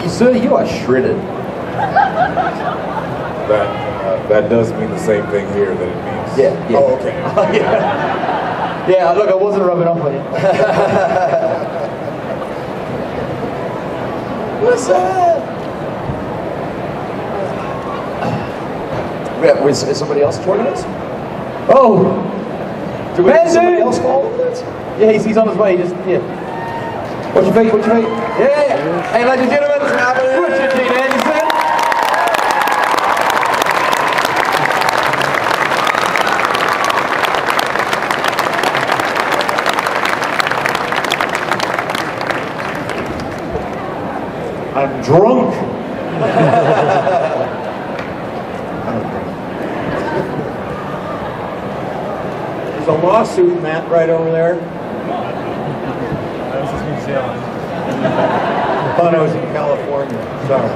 Sir, you are shredded. That does mean the same thing here that it means. Yeah. Oh, okay. Yeah, look, I wasn't rubbing off on you. What's up? Is somebody else joining us? Oh! Did somebody else call him this? Yeah, he's on his way. Yeah. What's your fate? Yeah. Hey, ladies and gentlemen, it's happening. Richard Dean Anderson. I'm drunk. There's a lawsuit, Matt, right over there. That was just New Zealand. I thought I was in California. Sorry.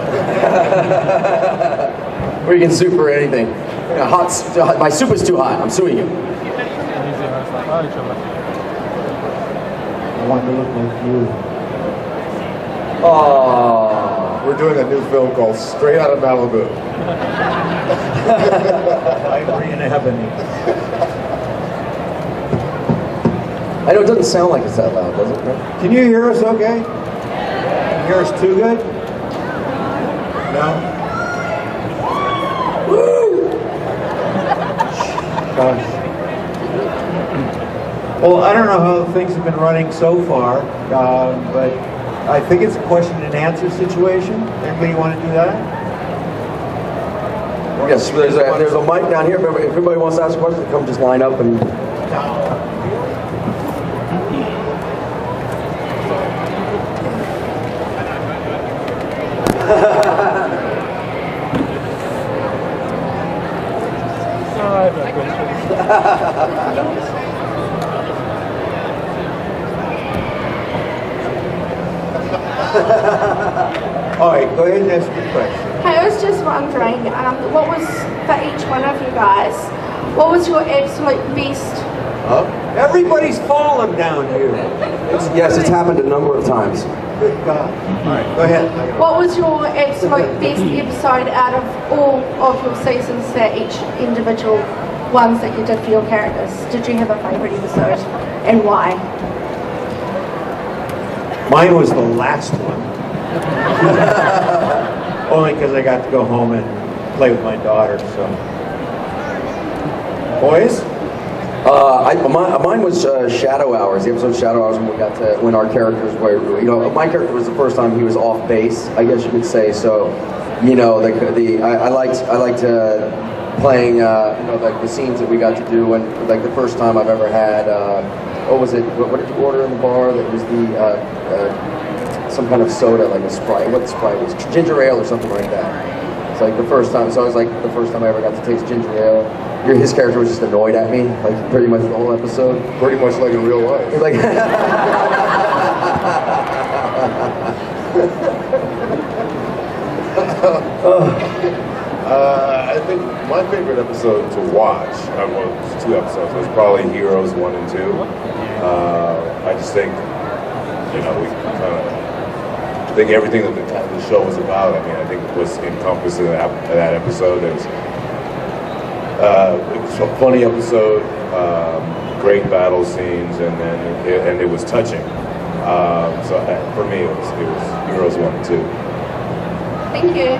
Or you can sue for anything. My soup is too hot. I'm suing you. New Zealand was like, oh, trouble. I want to look like you. Oh, We're doing a new film called Straight Outta Malibu. Ivory and ebony. I know it doesn't sound like it's that loud, does it? Can you hear us okay? Can you hear us too good? No? Woo! Gosh. Well, I don't know how things have been running so far, but I think it's a question and answer situation. Anybody want to do that? Yes, there's a mic down here. If everybody wants to ask a question, come just line up and... All right, go ahead and ask your question. Hey, I was just wondering, what was, for each one of you guys, what was your absolute best? Everybody's fallen down here. Yes, it's happened a number of times. Good God. All right, go ahead. What was your absolute best episode out of all of your seasons, for each individual ones that you did for your characters? Did you have a favourite episode, and why? Mine was the last one. Only because I got to go home and play with my daughter, so. Boys? Mine was Shadow Hours. The episode Shadow Hours when our characters were, my character was the first time he was off base, I guess you could say. So, I liked playing, like the scenes that we got to do, and like the first time I've ever had. What was it? What did you order in the bar? That was the some kind of soda, like a Sprite. What the Sprite was? Ginger ale or something like that. It's like the first time. So it was like the first time I ever got to taste ginger ale. His character was just annoyed at me, like pretty much the whole episode. Pretty much like in real life. He's like. I think my favorite episode to watch, well, it's 2 episodes, was probably Heroes 1 and 2. I just think, we kind of, I think everything that the show was about, I think it was encompassed in that episode. It was a funny episode, great battle scenes, and it was touching. So for me, it was Heroes 1 and 2. Thank you.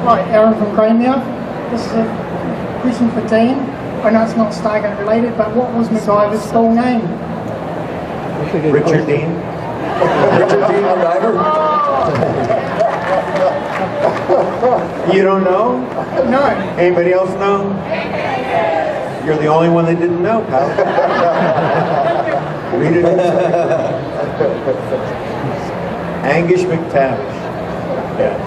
Hi, Aaron from Corin Nemec. This is a question for Dean. I know it's not Stargate related, but what was MacGyver's full name? Richard Dean. Richard Dean MacGyver? You don't know? No. Anybody else know? You're the only one that didn't know, pal. Read it inside. Angus McTavish. Yes.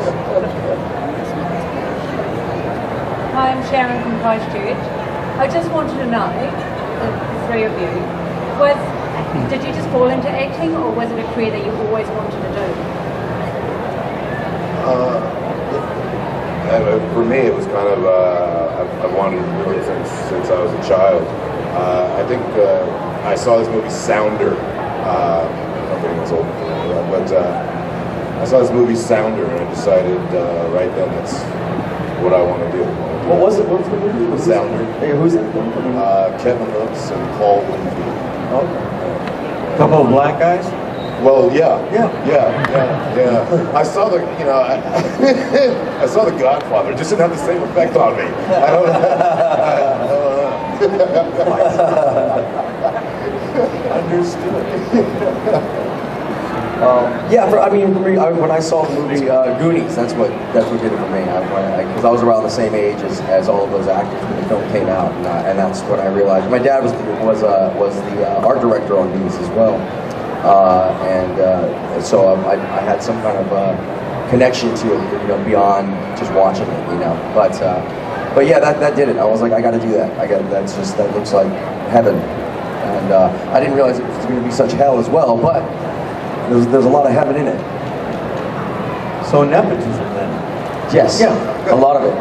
Hi, I'm Sharon from Christchurch. I just wanted to know, the 3 of you, did you just fall into acting, or was it a career that you always wanted to do? For me, it was kind of, I've wanted to do it since I was a child. I think I saw this movie Sounder, I don't know if anyone's And I saw this movie Sounder, and I decided right then that's what I want to do. What was it? What was the movie? Sounder. Hey, who's it? Kevin Hooks and Paul Winfield. Couple of black guys? Well, yeah. I saw the, I saw The Godfather. It just didn't have the same effect on me. I don't Understood. When I saw the movie Goonies, that's what did it for me. Because I was around the same age as all of those actors when the film came out, and that's when I realized. My dad was the art director on Goonies as well, so I had some kind of connection to it, beyond just watching it, But yeah, that did it. I was like, I got to do that. That looks like heaven, and I didn't realize it was going to be such hell as well, but. There's a lot of heaven in it. So nepotism then? Yes. Yeah. A lot of it.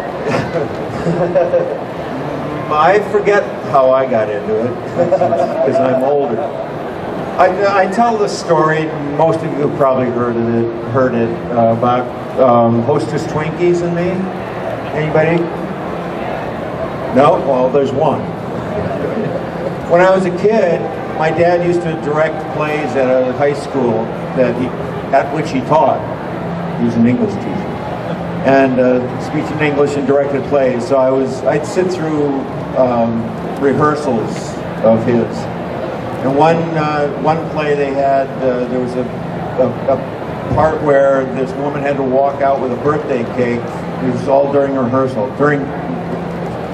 I forget how I got into it because I'm older. I tell the story. Most of you have probably heard it about Hostess Twinkies and me. Anybody? No? Well, there's one. When I was a kid, my dad used to direct plays at a high school at which he taught. He was an English teacher, and speech and English and directed plays. So I'd sit through rehearsals of his. And one play they had, there was a part where this woman had to walk out with a birthday cake. It was all during rehearsal,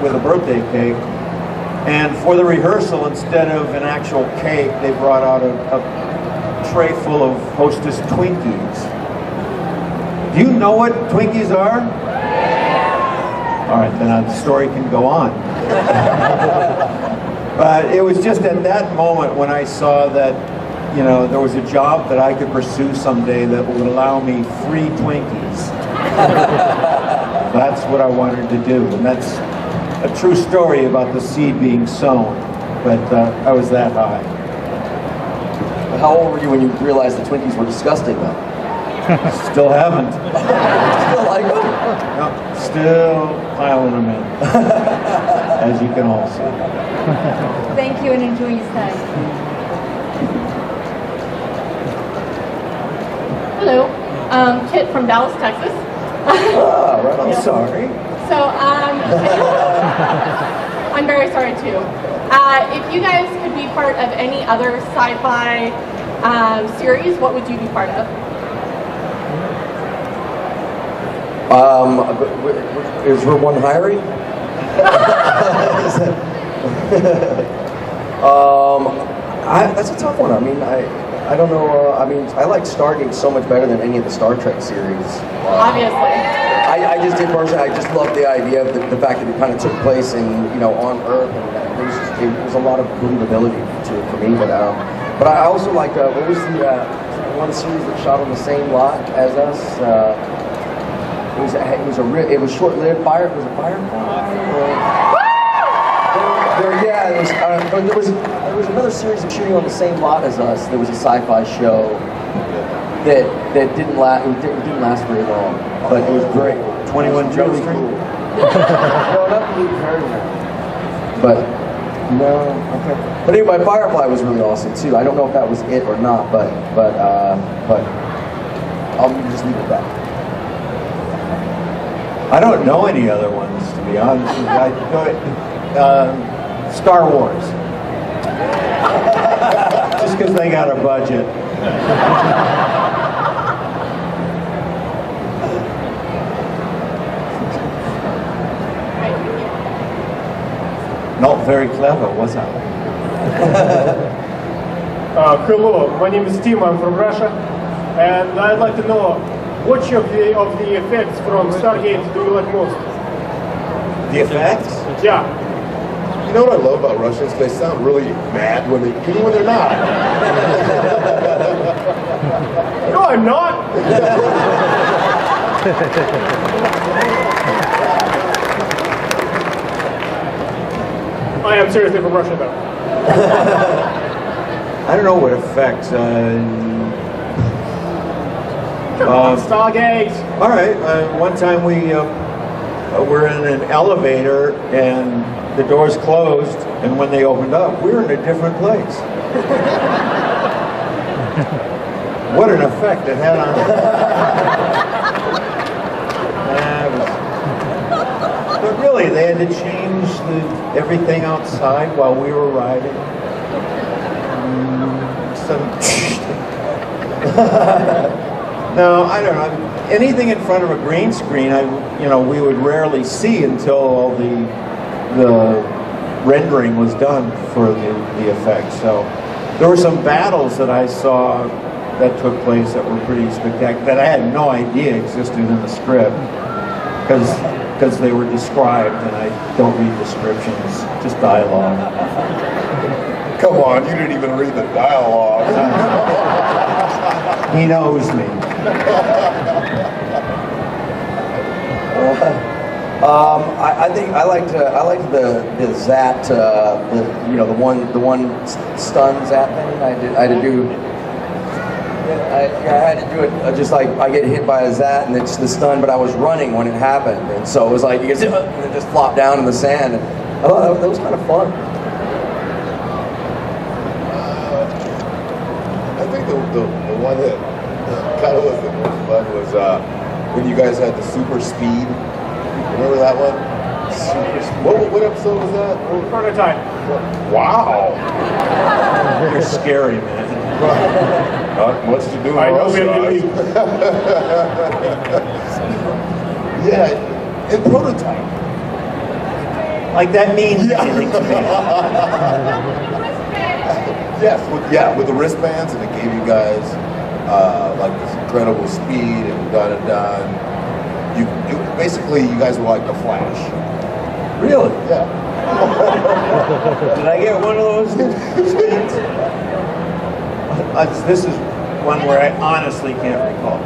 with a birthday cake. And for the rehearsal, instead of an actual cake, they brought out a tray full of Hostess Twinkies. Do you know what Twinkies are? All right, then the story can go on. But it was just at that moment when I saw that, there was a job that I could pursue someday that would allow me free Twinkies. That's what I wanted to do, and that's a true story about the seed being sown, but I was that high. How old were you when you realized the Twinkies were disgusting, though? Still haven't. Still like them? No, still piling them in, as you can all see. Thank you and enjoy your stay. Hello, Kit from Dallas, Texas. Right on. Sorry. So, I'm very sorry too. If you guys could be part of any other sci-fi series, what would you be part of? Is there one hiring? That's a tough one. I don't know. I like Stargate so much better than any of the Star Trek series. Obviously. I just did personally. I just love the idea of the fact that it kind of took place on Earth, and it was a lot of believability for me. But I also like what was the one series that shot on the same lot as us? It was short-lived. Was it Firefly? But there was another series of shooting on the same lot as us. There was a sci-fi show that didn't last. It didn't last very long, but it was great. 21 Jump really Street? cool. No, not Blue Party. But no, okay. But anyway, Firefly was really awesome too. I don't know if that was it or not, but I'll just leave it at that. I don't know any other ones, to be honest with you. Star Wars. Just because they got a budget. Not very clever, was I? Hello, my name is Tim, I'm from Russia, and I'd like to know which of the effects from Stargate do you like most? The effects? Yeah. You know what I love about Russians? They sound really mad even when they're not. No, I'm not. I am seriously from Russia, though. I don't know what effects. Stargate. All right. One time we were in an elevator and the doors closed, and when they opened up, we were in a different place. What an effect it had on us. But really, they had to change everything outside while we were riding. No, I don't know. Anything in front of a green screen, we would rarely see until all the rendering was done for the effect. So there were some battles that I saw that took place that were pretty spectacular, that I had no idea existed in the script, because they were described, and I don't read descriptions, just dialogue. Come on, you didn't even read the dialogue. He knows me. I think I liked the Zat, the one stun Zat thing. I had to do it just like I get hit by a Zat and it's the stun, but I was running when it happened, and so it was like and it just flopped down in the sand. And I thought that was kind of fun. I think the one that kind of was the most fun was when you guys had the super speed. Remember that one? Super speed. What episode was that? Prototype. Wow. You're scary, man. Not much to do. I know, really. Yeah, and prototype. Like that means anything to me. Yes, with the wristbands, and it gave you guys like this incredible speed and done. You basically, you guys were like the Flash. Really? Yeah. Did I get one of those speeds? This is one where I honestly can't recall.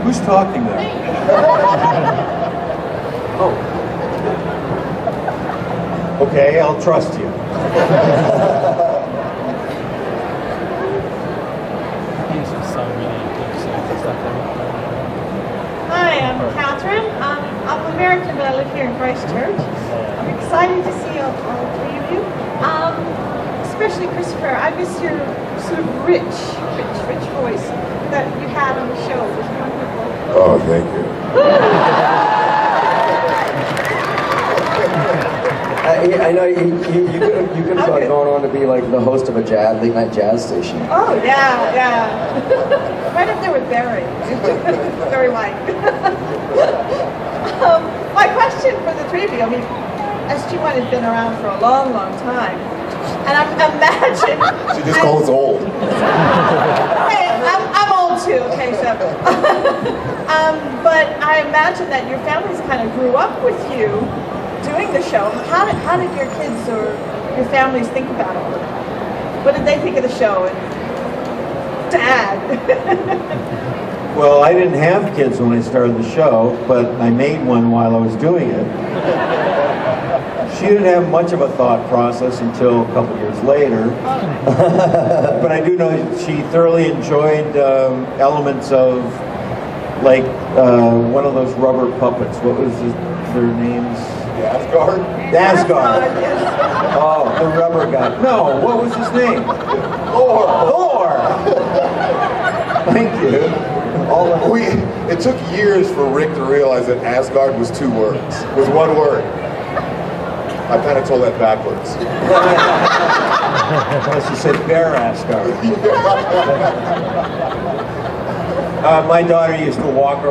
Who's talking there? Oh. Okay, I'll trust you. Hi, I'm Catherine. I'm American, but I live here in Christchurch. I'm excited to see all three of you. Especially Christopher. I miss your sort of rich voice that you had on the show. It was wonderful. Oh, thank you. I know you could have gone on to be like the host of a late night jazz station. Oh, yeah. Right up there with Barry. Very white. My question for the three of you, I mean, SG1 has been around for a long, long time. And I imagine... She just calls old. Hey, I'm old too, okay, so... but I imagine that your families kind of grew up with you doing the show. How did your kids or your families think about all of that? What did they think of the show? And Dad. Well, I didn't have kids when I started the show, but I made one while I was doing it. She didn't have much of a thought process until a couple years later. But I do know she thoroughly enjoyed elements of, like, one of those rubber puppets. What was their names? Asgard? Asgard. Yes. Oh, the rubber guy. No, what was his name? Thor. Thank you. It took years for Rick to realize that Asgard was two words. Was one word. I kind of told that backwards. She said Bear Asgard. My daughter used to walk.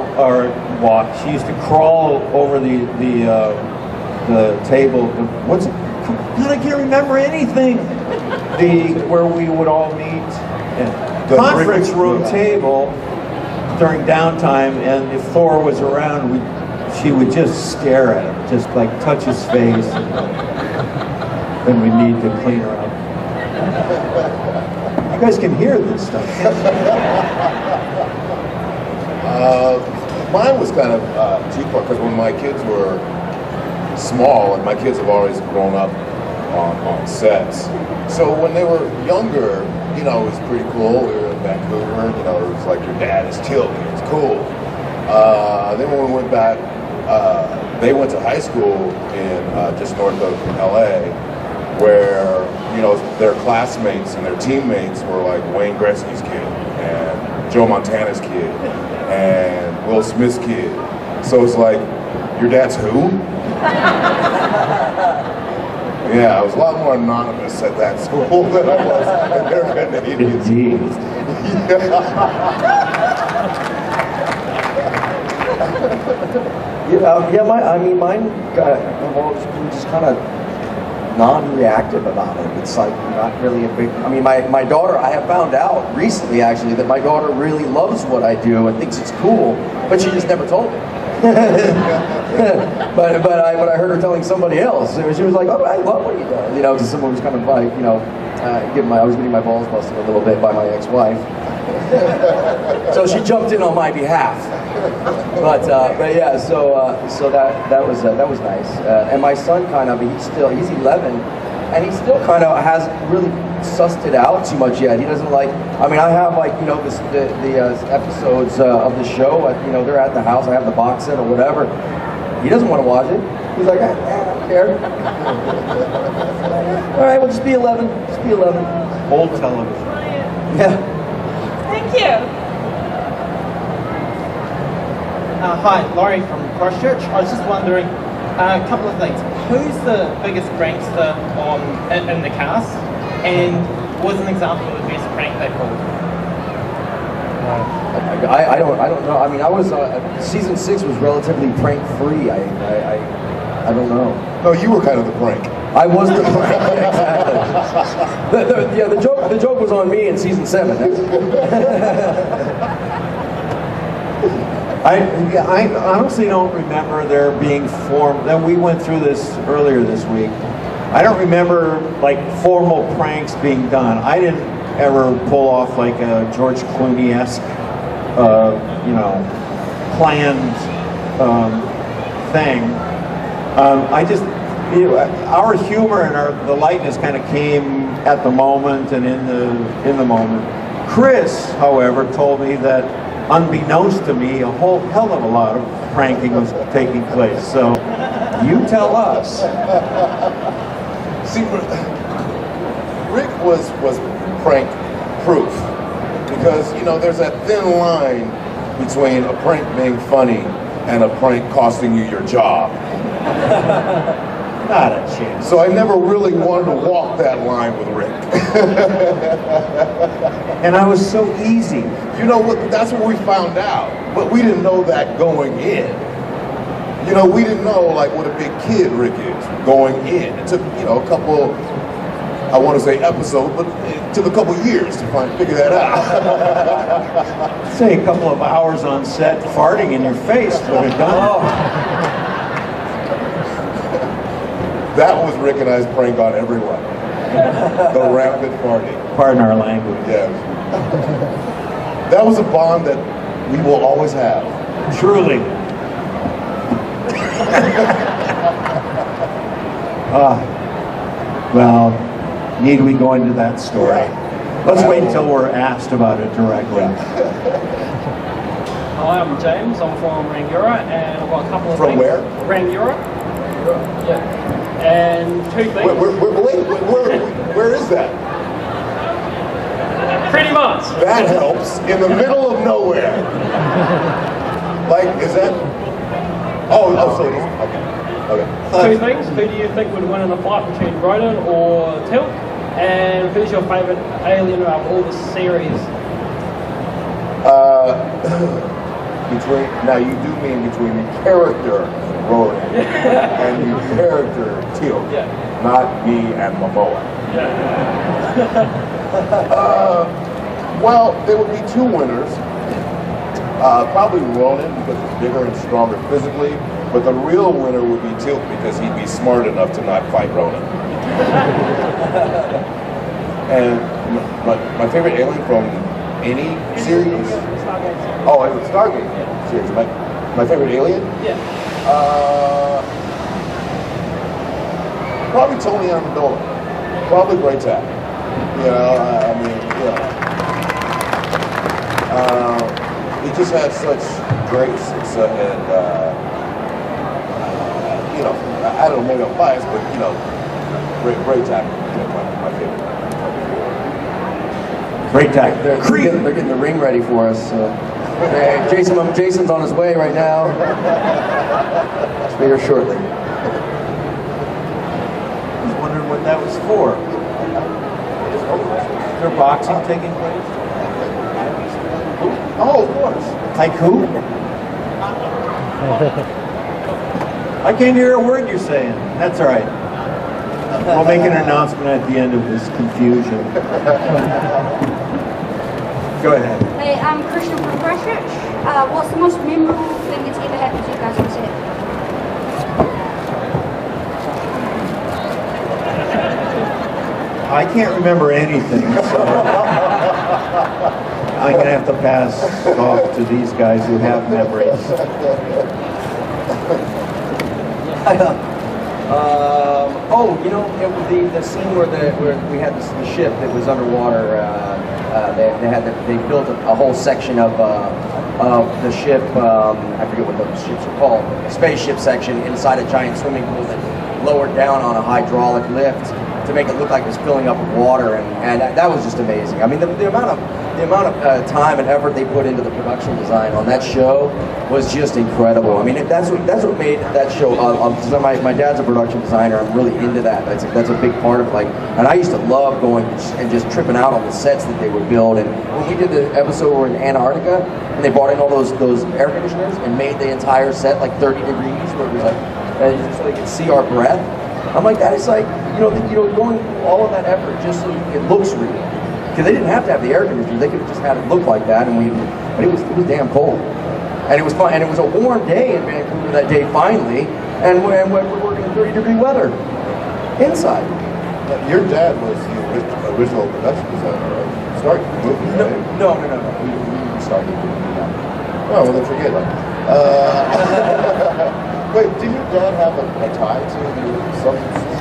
She used to crawl over the table. What's it? God, I can't remember anything. Where we would all meet. The conference room table during downtime, and if Thor was around, she would just stare at him, just like touch his face. Then we need to clean her up. You guys can hear this stuff. Mine was kind of two-part, because when my kids were small, and my kids have always grown up on sets, so when they were younger, you know, it was pretty cool. We were in Vancouver, and, you know, it was like your dad is killed me. It's cool. Then when we went back, they went to high school in just north of LA, where, you know, their classmates and their teammates were like Wayne Gretzky's kid and Joe Montana's kid and Will Smith's kid. So it's like, your dad's who? Yeah, I was a lot more anonymous at that school than I was at their Canadian schools. Mine have always been just kind of non-reactive about it. It's like not really a big. I mean, my daughter. I have found out recently, actually, that my daughter really loves what I do and thinks it's cool, but she just never told me. but I heard her telling somebody else. She was like, "Oh, I love what you do." You know, because someone was kind of like, you know, I was getting my balls busted a little bit by my ex-wife. So she jumped in on my behalf. But yeah, so that was nice. And my son kind of, he's 11, and he still kind of hasn't really sussed it out too much yet. He doesn't like. I mean, I have like, you know, the episodes of the show. You know, they're at the house. I have the box set or whatever. He doesn't want to watch it. He's like, I don't care. All right, we'll just be 11. Just be 11. Old television. Yeah. Thank you. Hi, Laurie from Christchurch. I was just wondering a couple of things. Who's the biggest prankster in the cast? And what was an example of the best prank they pulled? I don't know. I mean, I was season 6 was relatively prank free. I don't know. No, you were kind of the prank. I was the prank. Exactly. The joke was on me in season 7. I honestly don't remember there being that we went through this earlier this week. I don't remember like formal pranks being done. I didn't ever pull off like a George Clooney-esque, you know, planned thing. I just, you know, our humor and the lightness kind of came at the moment and in the moment. Chris, however, told me that unbeknownst to me, a whole hell of a lot of pranking was taking place. So, you tell us. See, Rick was prank proof, because, you know, there's that thin line between a prank being funny and a prank costing you your job. Not a chance. So I never really wanted to walk that line with Rick. And I was so easy. You know what? That's what we found out, but we didn't know that going in. You know, we didn't know like what a big kid Rick is going in. It took, you know, a couple, I want to say episodes, but it took a couple years to figure that out. Say a couple of hours on set farting in your face would have done it. That was Rick and I's prank on everyone. The rampant farting. Pardon our language. Yeah. That was a bond that we will always have. Truly. Well, need we go into that story? Let's wait until we're asked about it directly. Hi, I'm James. I'm from Rangiora, and I've got a couple of From things. where? Rangiora. Yeah. And two things. Where is that? Pretty much. That helps. In the middle of nowhere. Like, is that? Oh, so it is. Okay. Two things. Who do you think would win in a fight between Ronan or Tilk? And who's your favourite alien out of all the series? Now you do mean between the character Ronan and the character Teal, not me and Momoa. Well, there would be two winners. Probably Ronan, because he's bigger and stronger physically, but the real winner would be Tilk, because he'd be smart enough to not fight Ronan. And my favorite alien from any series? Oh, it was Stargate series. My favorite alien? Yeah. Probably Tony Amendola. Probably Great Tap. You know, I mean, yeah. just had such great success, and you know, I don't know, maybe I'm biased, but you know, great time. My favorite. Great time. They're getting the ring ready for us. Hey, Jason's on his way right now. He'll be here shortly. I was wondering what that was for. Is there boxing taking place? Oh, of course. Haiku? I can't hear a word you're saying. That's all right. We'll make an announcement at the end of this confusion. Go ahead. Hey, I'm Christian from Christchurch. What's the most memorable thing that's ever happened to you guys on set? I can't remember anything, so I'm going to have to pass off to these guys who have memories. You know, it was the scene where we had the ship that was underwater. They built a whole section of the ship. I forget what those ships are called. A spaceship section inside a giant swimming pool that lowered down on a hydraulic lift to make it look like it was filling up with water, and that was just amazing. I mean, the amount of time and effort they put into the production design on that show was just incredible. I mean, that's what made that show. My dad's a production designer. I'm really into that. That's a big part of it. Like, and I used to love going and just tripping out on the sets that they would build. And when we did the episode where we were in Antarctica, and they brought in all those air conditioners and made the entire set like 30 degrees, where it was like, so they could see our breath. I'm like, that is like, going through all of that effort just so it looks real. Because they didn't have to have the air conditioner; they could have just had it look like that. But it was damn cold, and it was fun. And it was a warm day in Vancouver that day finally, and we're working in 30-degree weather inside. Your dad was the original production designer, right? Stargate movie, right? No. We Stargate movie. Oh, well then forget it. Wait, did your dad have a tie to some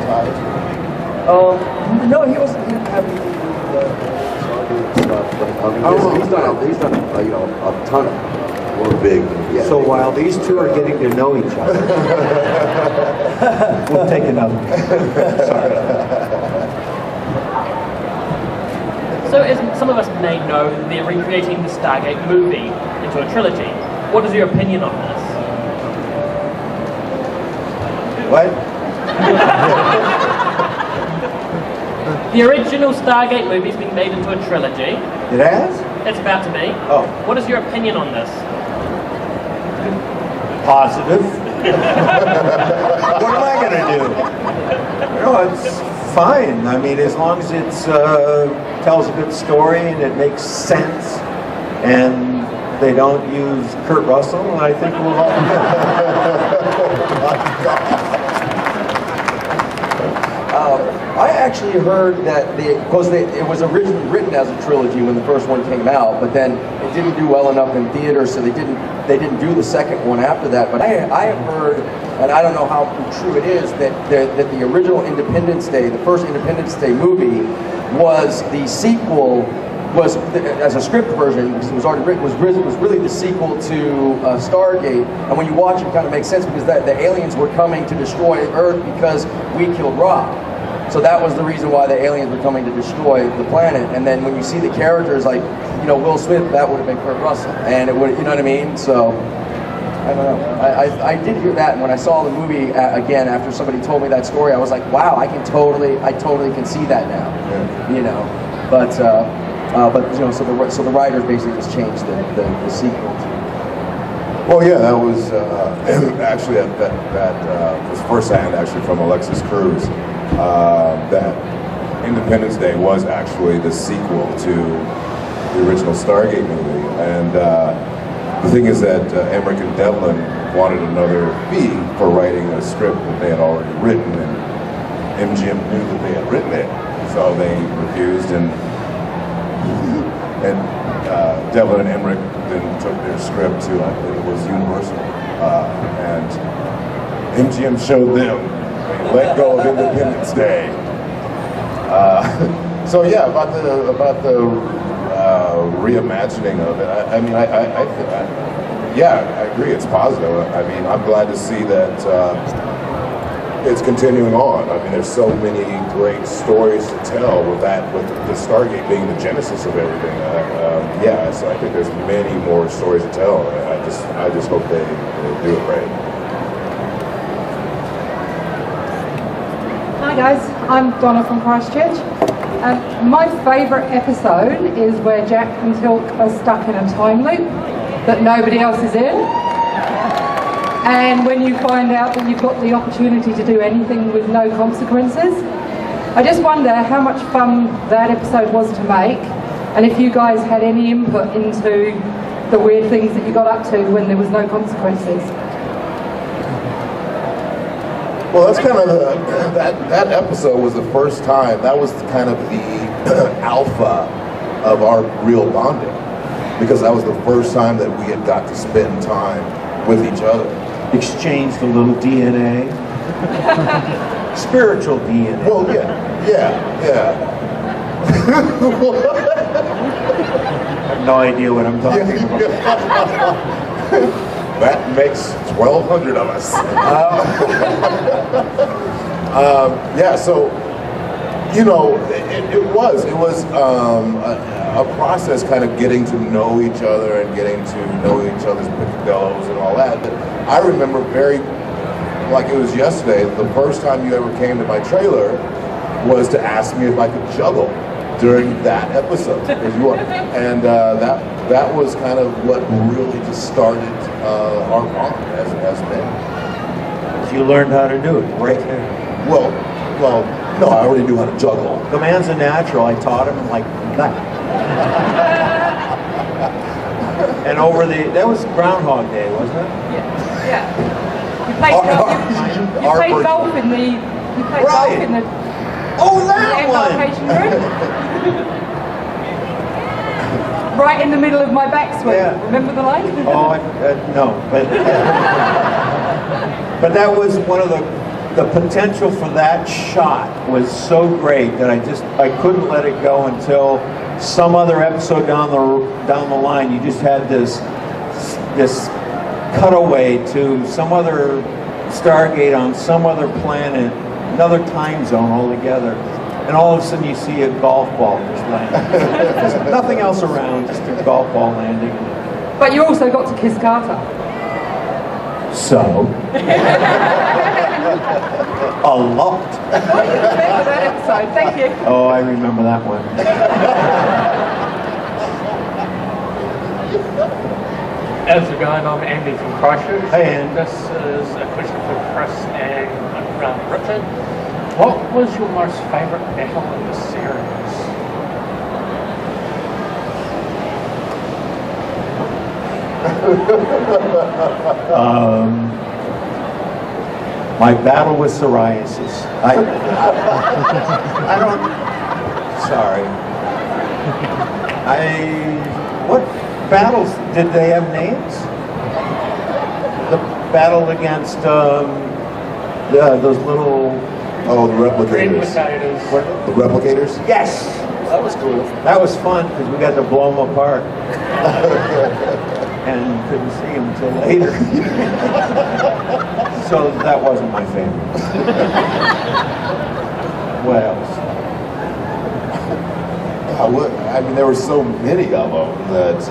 tie to? No, he didn't have anything to do with the Stargate stuff. But, he's done a ton of. We're big. Yeah, So while these two are getting to know each other, we'll take another. Sorry. So as some of us may know, they're recreating the Stargate movie into a trilogy. What is your opinion on this? What? The original Stargate movie's been made into a trilogy. It has? It's about to be. Oh. What is your opinion on this? Positive. What am I going to do? No, it's fine. I mean, as long as it tells a good story and it makes sense, and they don't use Kurt Russell, I think we'll all be good. I actually heard that it was originally written as a trilogy when the first one came out, but then it didn't do well enough in theaters, so they didn't do the second one after that. But I have heard, and I don't know how true it is, that the original Independence Day, the first Independence Day movie, was the sequel. Was as a script version, because it was already written, was really the sequel to Stargate. And when you watch it, kind of makes sense because the aliens were coming to destroy Earth because we killed Rock. So that was the reason why the aliens were coming to destroy the planet. And then when you see the characters like, Will Smith, that would have been Kurt Russell, and it would, you know what I mean? So I don't know. I did hear that, and when I saw the movie again after somebody told me that story, I was like, wow, I totally can see that now. Yeah. But so the writers basically just changed the sequel. Well, yeah, that was actually that was firsthand actually from Alexis Cruz. That Independence Day was actually the sequel to the original Stargate movie, and the thing is that Emmerich and Devlin wanted another fee for writing a script that they had already written, and MGM knew that they had written it, so they refused, and Devlin and Emmerich then took their script to, I think it was Universal, and MGM showed them, let go of Independence Day. So yeah, about the reimagining of it. Yeah, I agree. It's positive. I mean, I'm glad to see that it's continuing on. I mean, there's so many great stories to tell with the Stargate being the genesis of everything. Yeah, so I think there's many more stories to tell. I just hope they do it right. Hi guys, I'm Donna from Christchurch. My favourite episode is where Jack and Tilk are stuck in a time loop that nobody else is in. And when you find out that you've got the opportunity to do anything with no consequences. I just wonder how much fun that episode was to make, and if you guys had any input into the weird things that you got up to when there was no consequences. Well, that's kind of that episode was the first time, that was kind of the alpha of our real bonding, because that was the first time that we had got to spend time with each other. Exchanged a little DNA. Spiritual DNA. Well, yeah. I have no idea what I'm talking about. That makes 1,200 of us. Yeah, so, you know, it was a process kind of getting to know each other and getting to know each other's picadillos and all that. But I remember like it was yesterday, the first time you ever came to my trailer was to ask me if I could juggle during that episode. And that was kind of what really just started our bond as men. You learned how to do it right there. Well, no, I already knew how to juggle. The man's a natural. I taught him like that. And that was Groundhog Day, wasn't it? Yeah. You played golf in the. Oh, that one! Right in the middle of my backswing. Yeah. Remember the line? Oh, no, but that was one of the potential for that shot was so great that I couldn't let it go until some other episode down the line. You just had this cutaway to some other Stargate on some other planet, another time zone altogether. And all of a sudden you see a golf ball just landing. Just nothing else around, just a golf ball landing. But you also got to kiss Carter. So? A lot. Oh, you remember that episode, thank you. Oh, I remember that one. How's it going? I'm Andy from Christchurch. Hey, Andy. This is a question for Chris and Richard. What was your most favourite battle in the series? My battle with psoriasis. I don't. Sorry. What battles did they have names? The battle against those little. Oh, the replicators. The replicators? Yes! That was cool. That was fun because we got to blow them apart. And couldn't see them until later. So that wasn't my favorite. What else? I mean, there were so many of them that,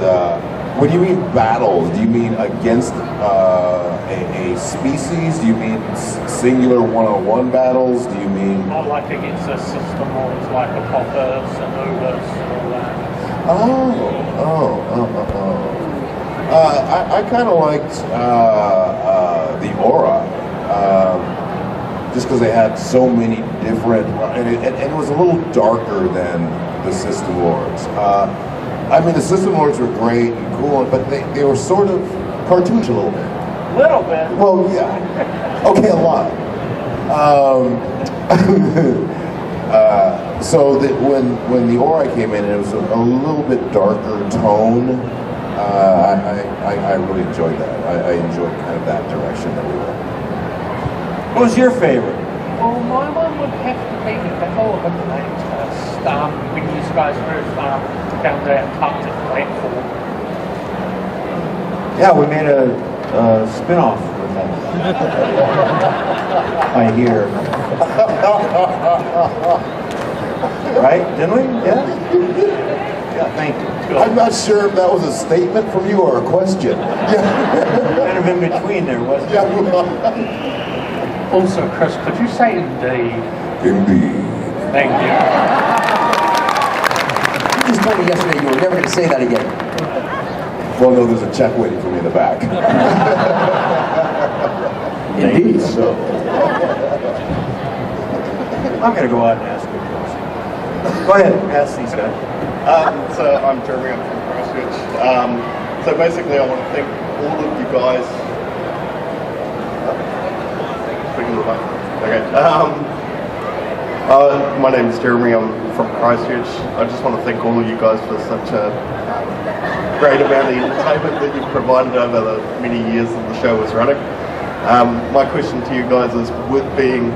when you mean battles, do you mean against a species? Do you mean singular one-on-one battles? Do you mean... Not like against a system or like Apophis and Ubis and all that. I kind of liked the Aura, just because they had so many different, and it was a little darker than the System Lords. I mean, the System Lords were great and cool, but they were sort of cartoonish a little bit. Little bit. Well, yeah. Okay, a lot. So that when the Aura came in, it was a little bit darker tone. I really enjoyed that. I enjoyed kind of that direction that we went. What was your favorite? Well, my one would have to be the Battle of Atlantis. when you guys first found that Arctic platform? Yeah, we made a spin-off with them. I hear. Right? Didn't we? Yeah? Yeah, thank you. I'm not sure if that was a statement from you or a question. Kind of in between there, wasn't it? Also, Chris, could you say indeed? Indeed. Thank you. You just told me yesterday you were never going to say that again. Well, no, there's a check waiting for me in the back. Indeed. So. I'm going to go out and ask a question. Go ahead, ask these guys. So I'm Jeremy, I'm from Christchurch. So basically I want to thank all of you guys. Okay. My name is Jeremy, I'm from Christchurch. I just want to thank all of you guys for such a great amount of entertainment that you've provided over the many years that the show was running. My question to you guys is, with being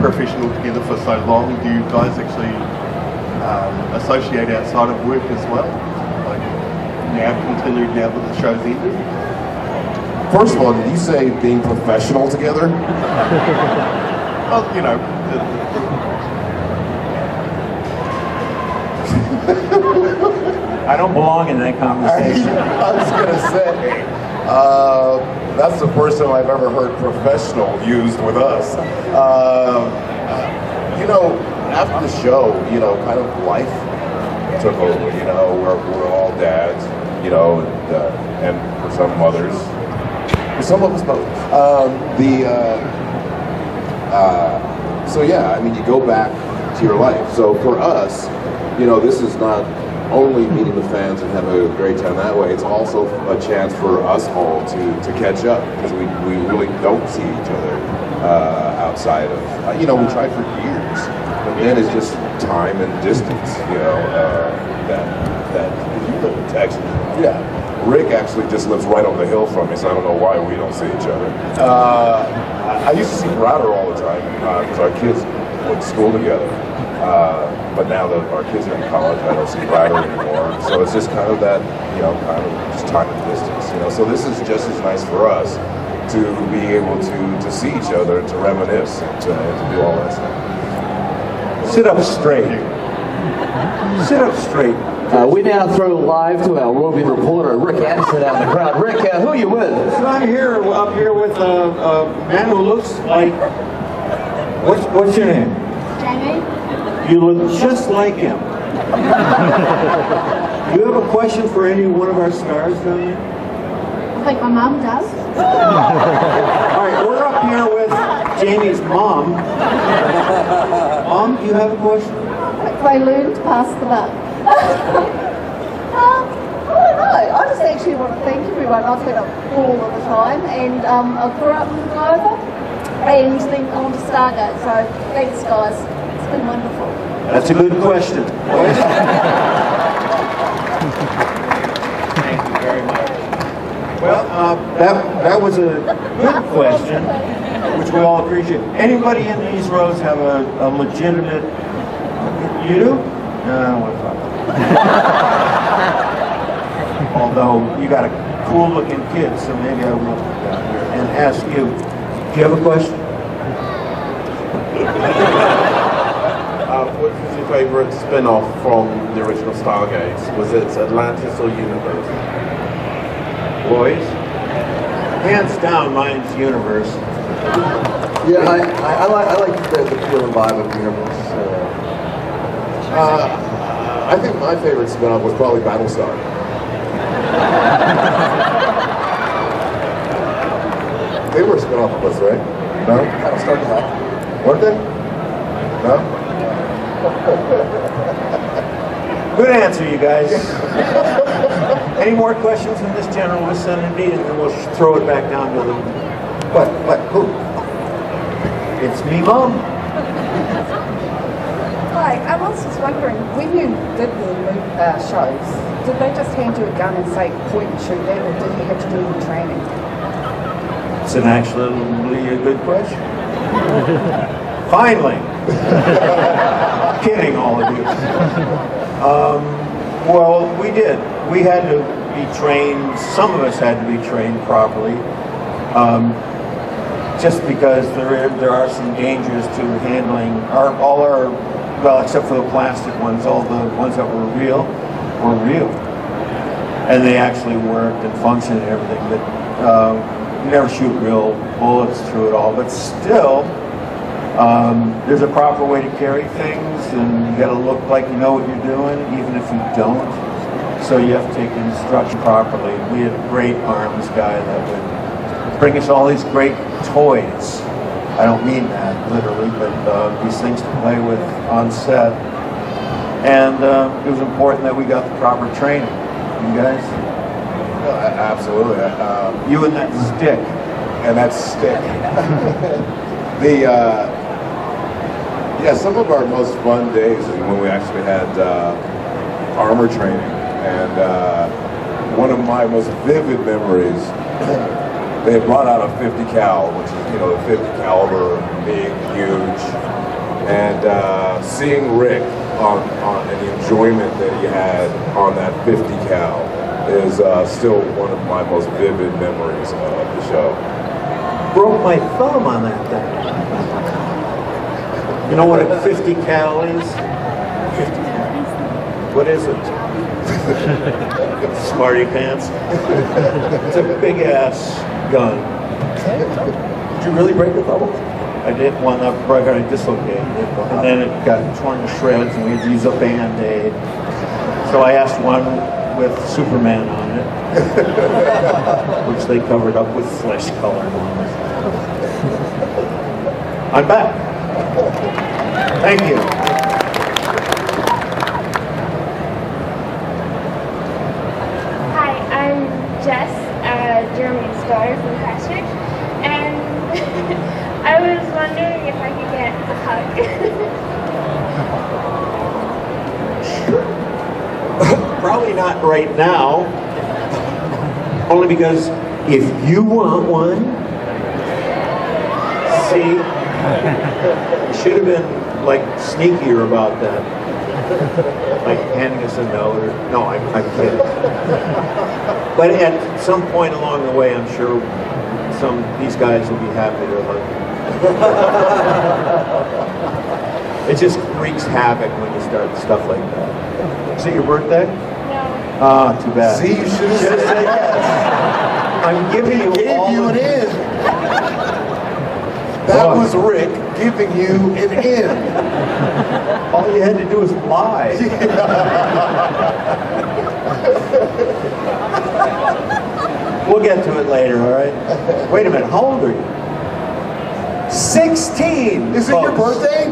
professional together for so long, do you guys actually associate outside of work as well? Like now continued now that the show's ended? First of all, did you say being professional together? Well, you know. I don't belong in that conversation. I was going to say, that's the first time I've ever heard professional used with us. You know, after the show, you know, kind of life took over. You know, we're all dads, you know, and for some mothers, for some of us both. So yeah, I mean, you go back to your life. So for us, you know, this is not only meeting the fans and having a great time that way, it's also a chance for us all to catch up, because we really don't see each other outside of, you know, we tried for years, but then it's just time and distance, you know, that you live in Texas. Yeah. Rick actually just lives right over the hill from me, so I don't know why we don't see each other. I used to see Browder all the time, because our kids went to school together. But now that our kids are in college, I don't see Browder anymore. So it's just kind of that, you know, kind of just time and distance, you know. So this is just as nice for us to be able to see each other, to reminisce, and to do all that stuff. Sit up straight. Sit up straight. We now throw live to our roving reporter, Rick Anderson, out in the crowd. Rick, who are you with? So I'm up here with a man who looks like, what's your name? Jamie? You look just like him. You have a question for any one of our stars down there? I think my mum does. All right, we're up here with Jamie's mom. Mom, do you have a question? I learned to pass the buck. I don't know. I just actually want to thank everyone. I've had a ball all the time, and I grew up in Clover, and then on to Stargate. So thanks, guys. It's been wonderful. That's a good question. Thank you very much. Well, that was a good question, which we all appreciate. Anybody in these rows have a legitimate? You do? No, I don't want to talk about it. Although you got a cool-looking kid, so maybe I will come down here and ask you. Do you have a question? What was your favourite spin-off from the original Stargate? Was it Atlantis or Universe? Boys? Hands down, mine's Universe. Yeah, I like the feel and vibe of Universe. I think my favorite spin-off was probably Battlestar. They were a spin-off of us, right? No? Battlestar Galactica. Weren't they? No? Good answer, you guys. Any more questions in this general vicinity, and then we'll throw it back down to them. What? Who? It's me, Mom. Hi, I was just wondering, when you did the shows, did they just hand you a gun and say point and shoot that, or did you have to do any training? It's actually a good question. Finally. Kidding, all of you. Well, we did. We had to be trained, some of us had to be trained properly, just because there are some dangers to handling all our, well, except for the plastic ones, all the ones that were real. And they actually worked and functioned and everything, but you never shoot real bullets through it all. But still, there's a proper way to carry things, and you got to look like you know what you're doing, even if you don't. So you have to take instruction properly. We had a great arms guy that would bring us all these great toys. I don't mean that literally, but these things to play with on set. And it was important that we got the proper training. You guys? No, absolutely. You and that stick. And that stick. Yeah, some of our most fun days is when we actually had armor training. And one of my most vivid memories, they had brought out a 50 cal, which is, you know, the 50 caliber, big, huge. And seeing Rick on and the enjoyment that he had on that 50 cal is still one of my most vivid memories of the show. Broke my thumb on that thing. You know what a 50 cal is? 50 cal. What is it? Smarty pants. It's a big ass gun. Did you really break the thumb? I did one up where I got it dislocated, and then it got torn to shreds, and we had to use a Band-Aid. So I asked one with Superman on it, which they covered up with flesh colored ones. I'm back. Thank you. Hi, I'm Jess, Jeremy's daughter from Christchurch, and I was wondering if I could get a hug. Probably not right now, only because if you want one, see, you should have been like sneakier about that, like handing us a note or, no, I'm kidding. But at some point along the way, I'm sure these guys will be happy to hug you. It just wreaks havoc when you start stuff like that. Is it your birthday? No. Ah, too bad. See, you should have said yes. I'm giving you all you an in. That was Rick giving you an in. All you had to do was lie. We'll get to it later, all right? Wait a minute, how old are you? 16! Is it your birthday?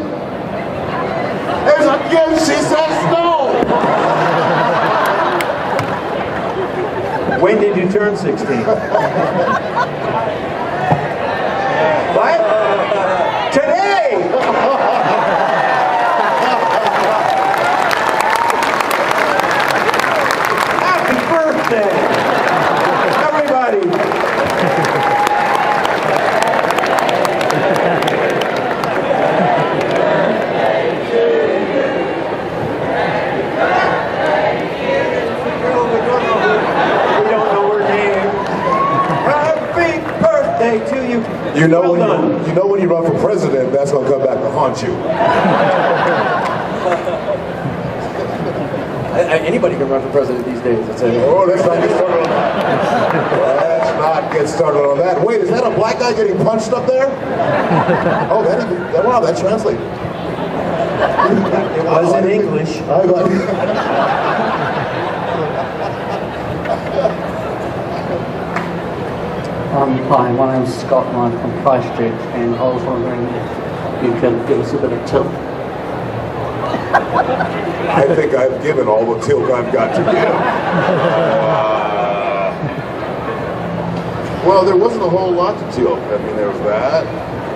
There's again, she says no! When did you turn 16? What? Today! Happy birthday! Everybody! To you. You know when you run for president, that's going to come back to haunt you. Anybody can run for president these days. Let's not get started on that. Let's not get started on that. Wait, is that a black guy getting punched up there? Oh, wow, that translated. It was in English. Hi, my name's Scott and I'm from Christchurch, and I was wondering if you could give us a bit of tilt. I think I've given all the tilt I've got to give. Well, there wasn't a whole lot to tilt. I mean, there was that.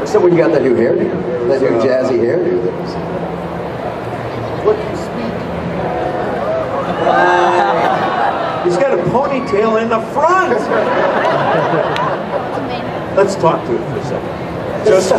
Except when you got that new hairdo, that new jazzy hairdo. That was... What do you speak? He's got a ponytail in the front! Let's talk to it for a second. Just...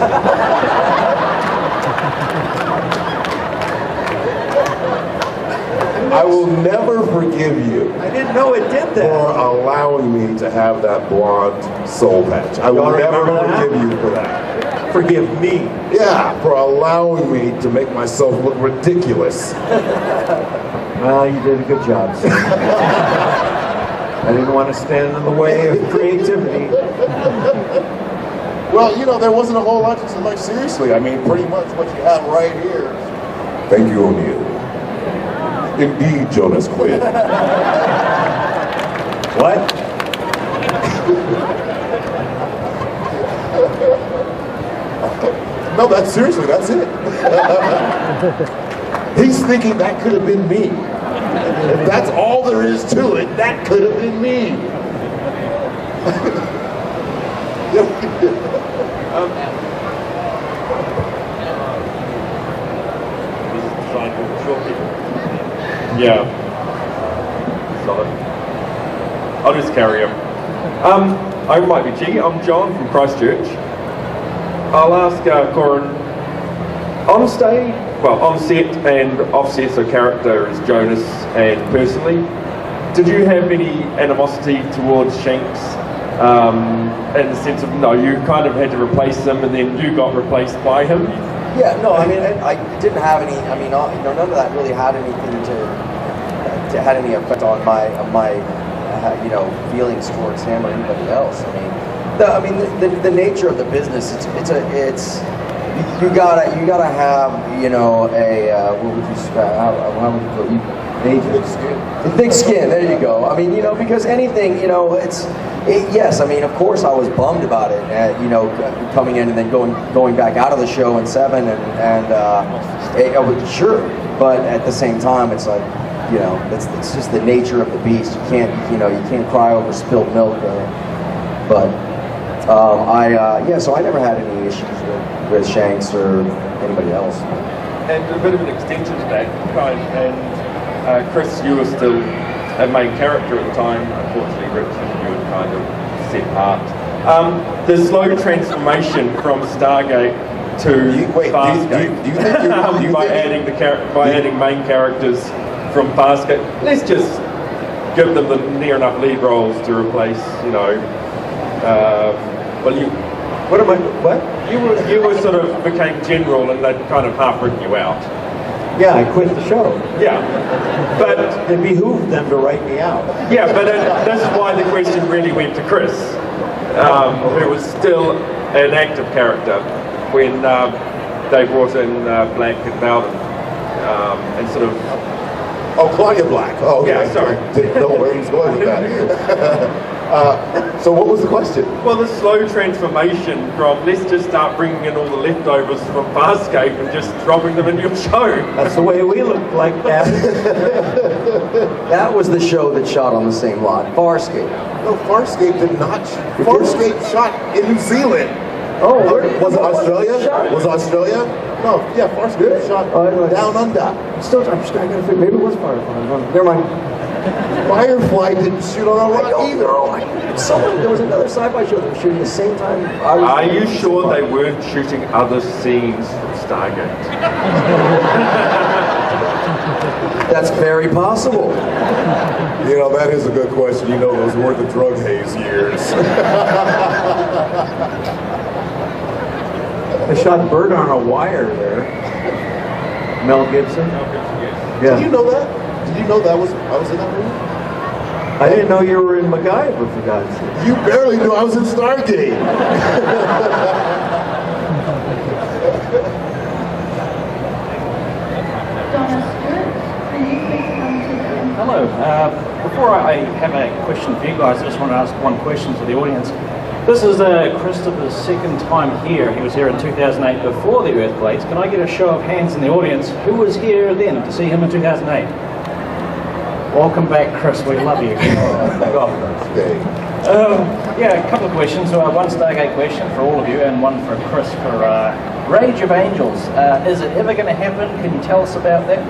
I will never forgive you. I didn't know it did that. For allowing me to have that blonde soul patch. I will never forgive you for that. Forgive me. Yeah, for allowing me to make myself look ridiculous. Well, you did a good job, sir. I didn't want to stand in the way of creativity. Well, you know, there wasn't a whole lot to like, seriously. I mean, pretty much what you have right here. Thank you, O'Neill. Indeed, Jonas Quinn. What? No, that's seriously, that's it. He's thinking that could have been me. If that's all there is to it, that could have been me. Yeah. Solid. I'll just carry him. I might be cheeky. I'm John from Christchurch. I'll ask Corin, on stage, well, on set and off set, so character is Jonas, and personally, did you have any animosity towards Shanks? In the sense of, no, you kind of had to replace him and then you got replaced by him? Yeah, no, I mean, I didn't have any, I mean, you know, none of that really had anything to had any effect on my you know, feelings towards him or anybody else. I mean, the nature of the business, it's you gotta have, you know, a what would you how would you put it? Thick skin. Thick skin. There you go. I mean, you know, because anything, you know, yes. I mean, of course, I was bummed about it. You know, coming in and then going back out of the show in 7, and sure, but at the same time, it's like, you know, it's just the nature of the beast. You can't cry over spilled milk. So I never had any issues with Shanks or anybody else. And a bit of an extension to that, and Chris, you were still a main character at the time. Unfortunately, Richard, you had kind of set apart. The slow transformation from Stargate to Farscape. Do you think by adding main characters from Farscape, let's just give them the near enough lead roles to replace, you know. You were sort of became general, and they'd kind of half written you out. Yeah, I quit the show. Yeah, but it behooved them to write me out. Yeah, but this is why the question really went to Chris, who was still an active character when they brought in Black and Bowden, and sort of. Oh, Claudia Black. Oh, okay. Yeah, sorry. Didn't know where he was going with that. So what was the question? Well, the slow transformation from let's just start bringing in all the leftovers from Farscape and just dropping them in your show. That's the way we look like that. That was the show that shot on the same lot, Farscape. No, Farscape did not. Farscape shot in New Zealand. Oh, was it Australia? Was it Australia? No, yeah, Farscape shot down under. I'm just trying to figure. Maybe it was Firefly. Never mind. Firefly didn't shoot on a rock either. There was another sci-fi show that was shooting the same time. Are you sure they weren't shooting other scenes from Stargate? That's very possible. You know, that is a good question. You know, those were the drug haze years. They shot Bird on a Wire there. Mel Gibson. Yeah. Did you know that? Did you know that I was in that movie? I didn't know you were in MacGyver, for God's sake. You barely knew I was in Stargate. Hello. Before I have a question for you guys, I just want to ask one question to the audience. This is Christopher's second time here. He was here in 2008 before the earthquakes. Can I get a show of hands in the audience? Who was here then to see him in 2008? Welcome back, Chris. We love you. Yeah, a couple of questions. One Stargate question for all of you and one for Chris for Rage of Angels. Is it ever going to happen? Can you tell us about that?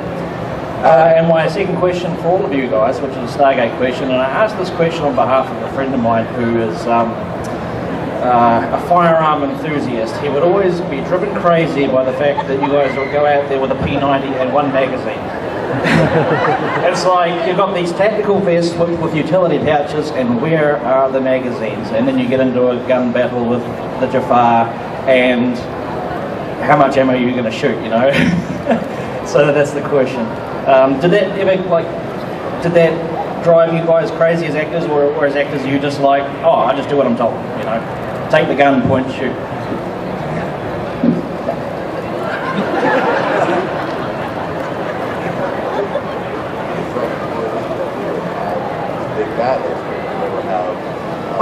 And my second question for all of you guys, which is a Stargate question, and I asked this question on behalf of a friend of mine who is a firearm enthusiast. He would always be driven crazy by the fact that you guys would go out there with a P90 and one magazine. It's like you've got these tactical vests with utility pouches, and where are the magazines? And then you get into a gun battle with the Jafar, and how much ammo are you going to shoot, you know? So that's the question. Did that ever, did that drive you guys crazy as actors, or as actors you just like, oh, I just do what I'm told, you know? Take the gun, point, shoot.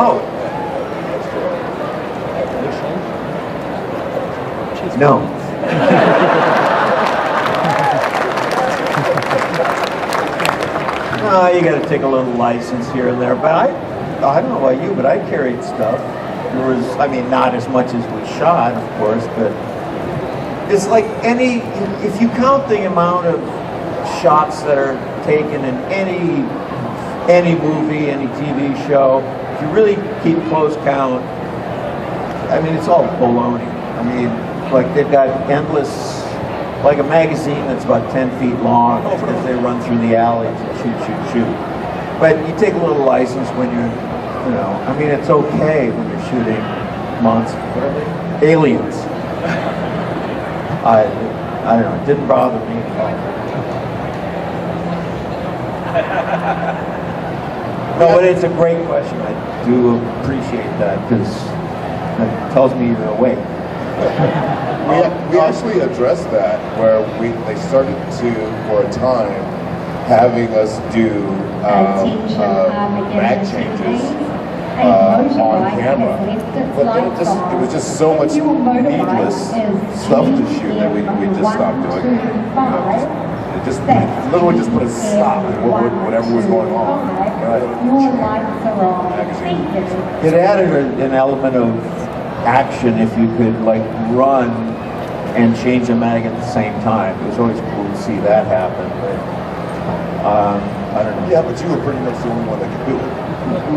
Oh. No. No, you got to take a little license here and there. But I don't know about you, but I carried stuff. There was, I mean, not as much as we shot, of course, but it's like if you count the amount of shots that are taken in any movie, any TV show, if you really keep close count, I mean, it's all baloney. I mean, like they've got endless, like a magazine that's about 10 feet long as they run through the alleys and shoot. But you take a little license when you're, you know, I mean, it's okay when you're shooting monsters, what are they? Aliens. I don't know, it didn't bother me at all. No, but it's a great question. I do appreciate that because it tells me you're awake. We actually addressed that where they started to, for a time, having us do mag changes on camera. But then it was just so much needless stuff to shoot that we just stopped doing it. It just literally just put a stop to whatever was going on. It added an element of action if you could like run and change a mag at the same time. It was always cool to see that happen. But, I don't know. Yeah, but you were pretty much the only one that could do it.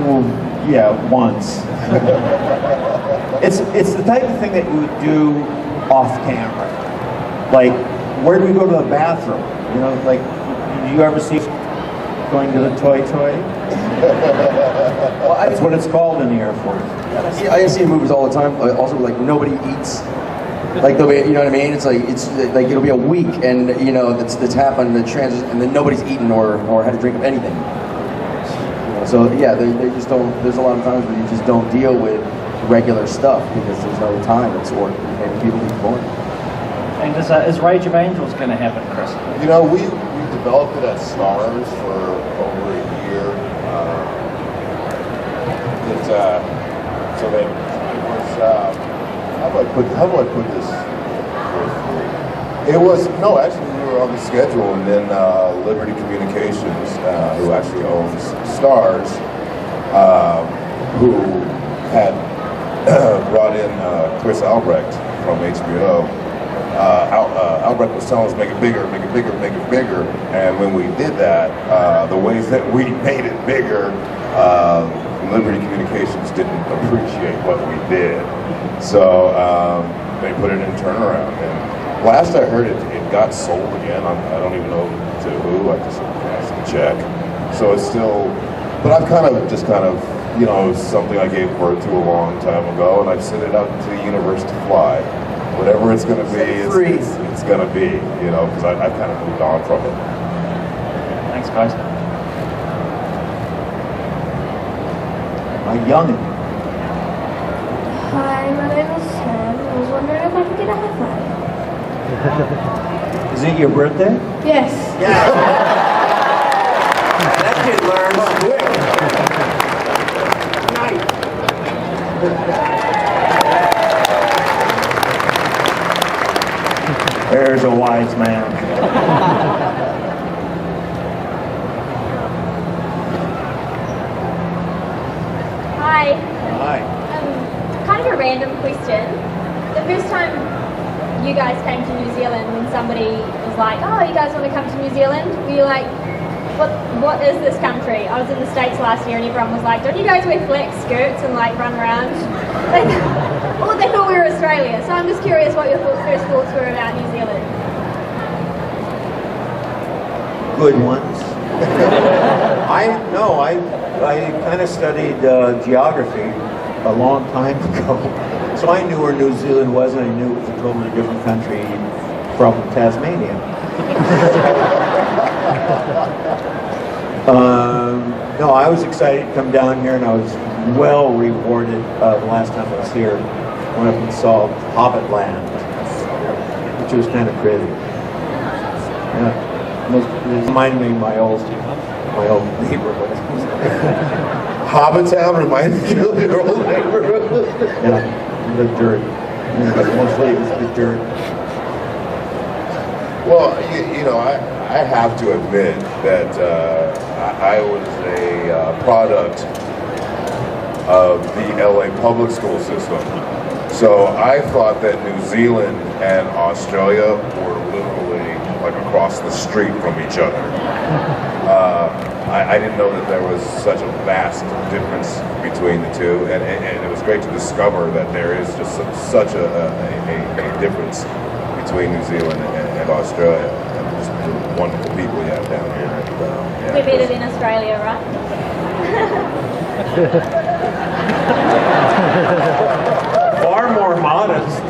Well, yeah, once. It's the type of thing that you would do off camera. Like, where do we go to the bathroom? You know, like, do you ever see going to the toy? Well, that's what it's called in the Air Force. I see in movies all the time. Also, like nobody eats. Like you know what I mean? It's like it'll be a week, and you know that's happened. The transit, and then nobody's eaten or had a drink of anything. You know, so yeah, they just don't. There's a lot of times where you just don't deal with regular stuff because there's no time. Or maybe people need more. And is Rage of Angels going to happen, Chris? You know, we developed it at Stars for over a year. So that it was. How do I put this? It was actually we were on the schedule, and then Liberty Communications, who actually owns Stars, who had brought in Chris Albrecht from HBO. Albrecht was telling us make it bigger, and when we did that, the ways that we made it bigger, Liberty Communications didn't appreciate what we did, so they put it in turnaround. And last I heard, it got sold again. I don't even know to who. I just asked to check. So it's still, but I've kind of, you know, something I gave birth to a long time ago, and I've sent it out to the universe to fly. Whatever it's going to be, it's going to be, you know, because I've kind of moved on from it. Thanks, guys. A youngin'. Hi, my name is Sam. I was wondering if I could get a high five. Is it your birthday? Yes. That kid learns quick. There's a wise man. Hi. Hi. Kind of a random question. The first time you guys came to New Zealand, when somebody was like, "Oh, you guys want to come to New Zealand?" were you like, "What is this country?" I was in the States last year, and everyone was like, "Don't you guys wear flat skirts and like run around?" Well, they thought we were Australia. So I'm just curious what your first thoughts were about New Zealand. Good ones. I kind of studied geography a long time ago, so I knew where New Zealand was, and I knew it was a totally different country from Tasmania. No, I was excited to come down here, and I was well rewarded the last time I was here. Went up and saw Hobbit Land, which was kind of crazy. Yeah, it reminded me of my old neighborhood. Hobbitown reminded you of your old neighborhood? Yeah, the dirt. Mostly it was the dirt. Well, you know, I have to admit that I was a product of the LA public school system. So I thought that New Zealand and Australia were literally like across the street from each other. I didn't know that there was such a vast difference between the two, and it was great to discover that there is just such a difference between New Zealand and Australia, and just the wonderful people you have down here. And, We're better than Australia, right? Far more modest.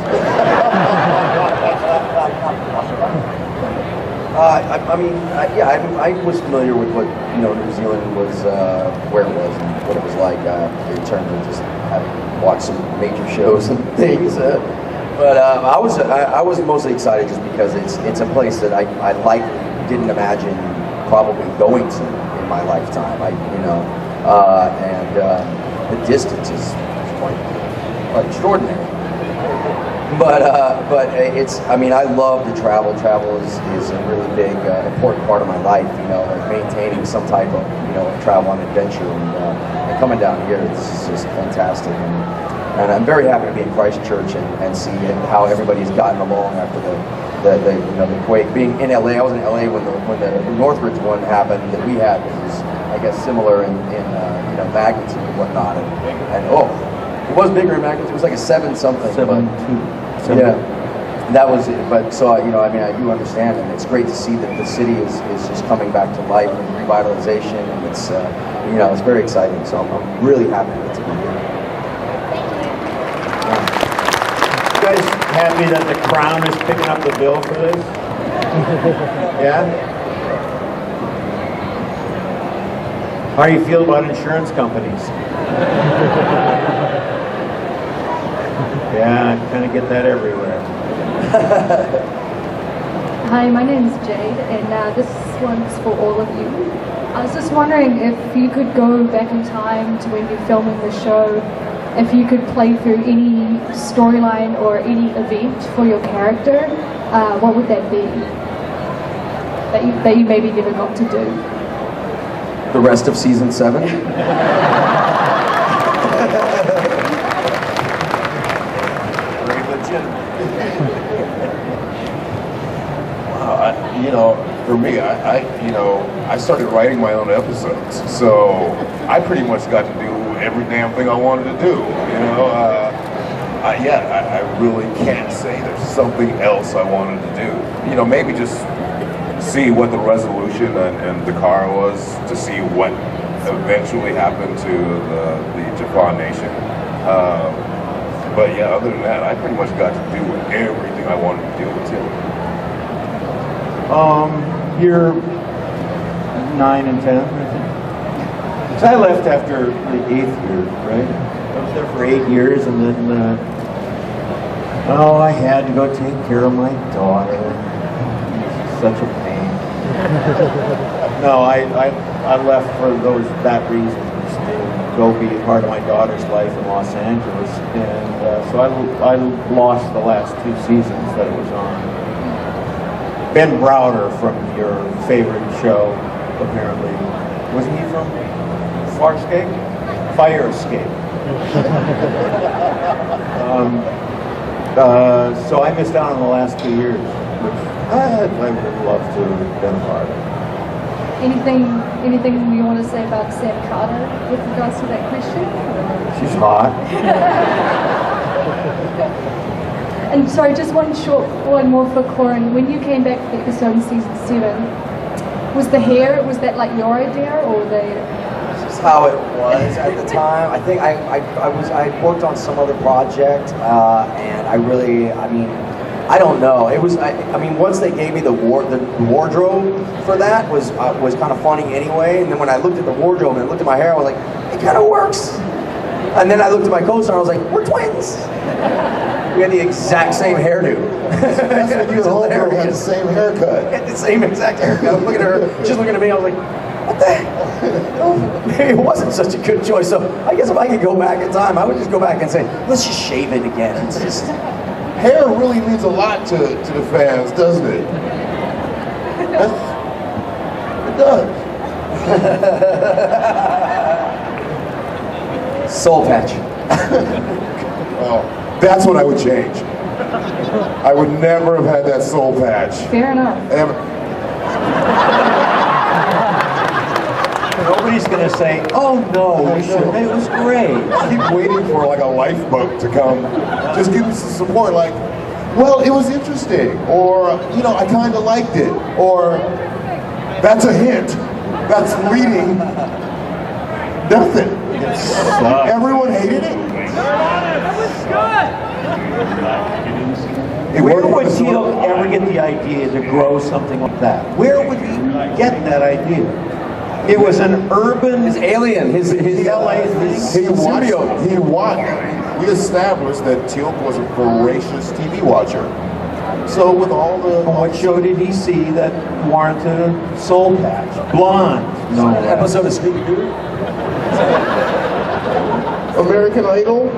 I was familiar with what New Zealand was, where it was, and what it was like in terms of just having watched some major shows and things. But I was mostly excited just because it's a place that I didn't imagine probably going to in my lifetime. The distance is quite extraordinary. But it's, I love to travel. Travel is a really big, important part of my life, like maintaining some type of, travel and adventure. And coming down here, this is just fantastic. And I'm very happy to be in Christchurch and see how everybody's gotten along after the quake. Being in LA, I was in LA when the Northridge one happened that we had, which was, I guess, similar in magnitude and whatnot. And it was bigger in magnitude. It was like a 7-something. 7.2. Yeah, that was it. But so I do understand, and it's great to see that the city is just coming back to life and revitalization, and it's it's very exciting. So I'm really happy to be here. You guys happy that the Crown is picking up the bill for this? Yeah? How do you feel about insurance companies? Yeah, I kind of get that everywhere. Hi, my name is Jade, and this one's for all of you. I was just wondering if you could go back in time to when you're filming the show, if you could play through any storyline or any event for your character, what would that be? That you maybe never got to do? The rest of season 7? Wow, for me, I started writing my own episodes, so I pretty much got to do every damn thing I wanted to do. I really can't say there's something else I wanted to do. Maybe just see what the resolution and the car was, to see what eventually happened to the Japan nation. But yeah, other than that, I pretty much got to do everything I wanted to do until. You're 9 and 10, I think. So I left after the 8th year, right? I was there for 8 years, and then I had to go take care of my daughter. Such a pain. No, I left for that reason, to go be part of my daughter's life in Los Angeles, and so I lost the last 2 seasons that it was on. Ben Browder from your favorite show, apparently. Wasn't he from Farscape? Fire Escape. So I missed out on the last 2 years, which I would love to have been a part of. Anything you want to say about Sam Carter with regards to that question? She's hot. And sorry, just one more for Corin. When you came back for the episode in season 7, Was the hair, was that like your idea or the... Just how it was at the time. I think I worked on some other project, and I mean, I don't know. It was, I mean, once they gave me the wardrobe for that was kind of funny anyway. And then when I looked at the wardrobe and I looked at my hair, I was like, it kind of works. And then I looked at my co-star and I was like, we're twins. We had the exact same hairdo. That's when you and Homegirl had the same haircut. Had the same exact haircut. I was looking at her, she's looking at me, I was like, what the heck? Maybe it wasn't such a good choice. So I guess if I could go back in time, I would just go back and say, let's just shave it again. It's just... Hair really means a lot to the fans, doesn't it? It does. Soul patch. Oh, that's what I would change. I would never have had that soul patch. Fair enough. Nobody's going to say, oh no, we shouldn't. It was great. I keep waiting for like a lifeboat to come. Just give me some support, like, well, it was interesting, or, you know, I kind of liked it, or that's a hint. That's leading. Nothing. Everyone hated it. Where would Teal ever get the idea to grow something like that? Where would he get that idea? It was an urban... His alien, his LA thing. He watched. We established that Teal'c was a voracious TV watcher. So with all the... What show did he see that warranted a soul patch? Blonde. No. An episode of Scooby-Doo? American Idol?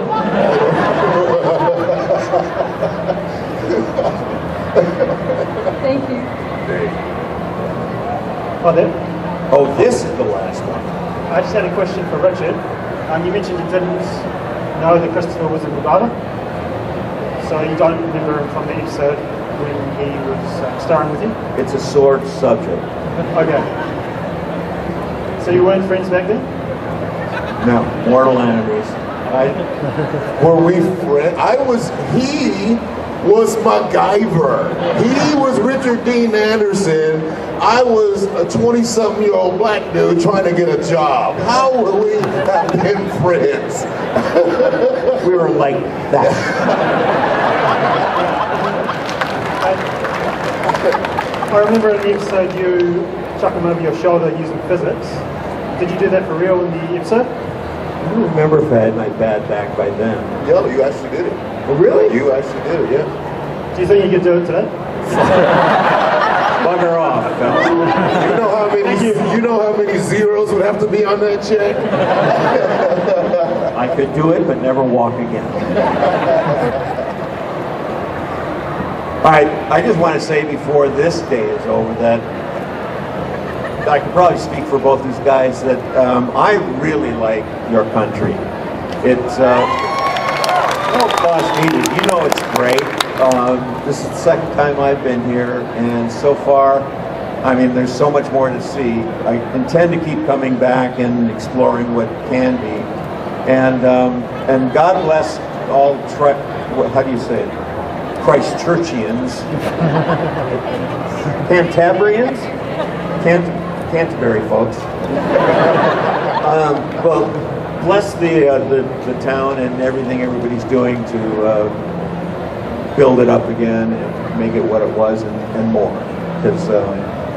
Thank you. Oh, there. Oh, this is the last one. I just had a question for Richard. You mentioned you didn't know that Christopher was a Nevada, so you don't remember him from the episode when he was starring with you? It's a sore subject. Okay. So you weren't friends back then? No, mortal enemies. Were we friends? He was MacGyver. He was Richard Dean Anderson. I was a 20-something-year-old black dude trying to get a job. How would we have been friends? We were like that. I remember in the episode you chuck him over your shoulder using physics. Did you do that for real in the episode? I don't remember if I had my bad back by then. Yeah, you actually did it. Oh, really? You actually did it, yeah. Do you think you could do it today? Bugger off, fella. You know how many zeros would have to be on that check? I could do it, but never walk again. All right, I just want to say before this day is over that I can probably speak for both these guys that I really like your country. It's no cost needed. You know it's great. This is the second time I've been here, and so far, I mean, there's so much more to see. I intend to keep coming back and exploring what can be. And God bless all, how do you say it? Christchurchians. Cantabrians? Canterbury folks. Well, bless the town and everything everybody's doing to build it up again and make it what it was and more. Because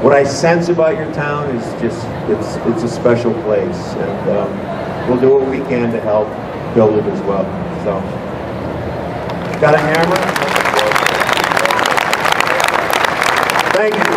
what I sense about your town is just it's a special place, and we'll do what we can to help build it as well. So, got a hammer? Thank you.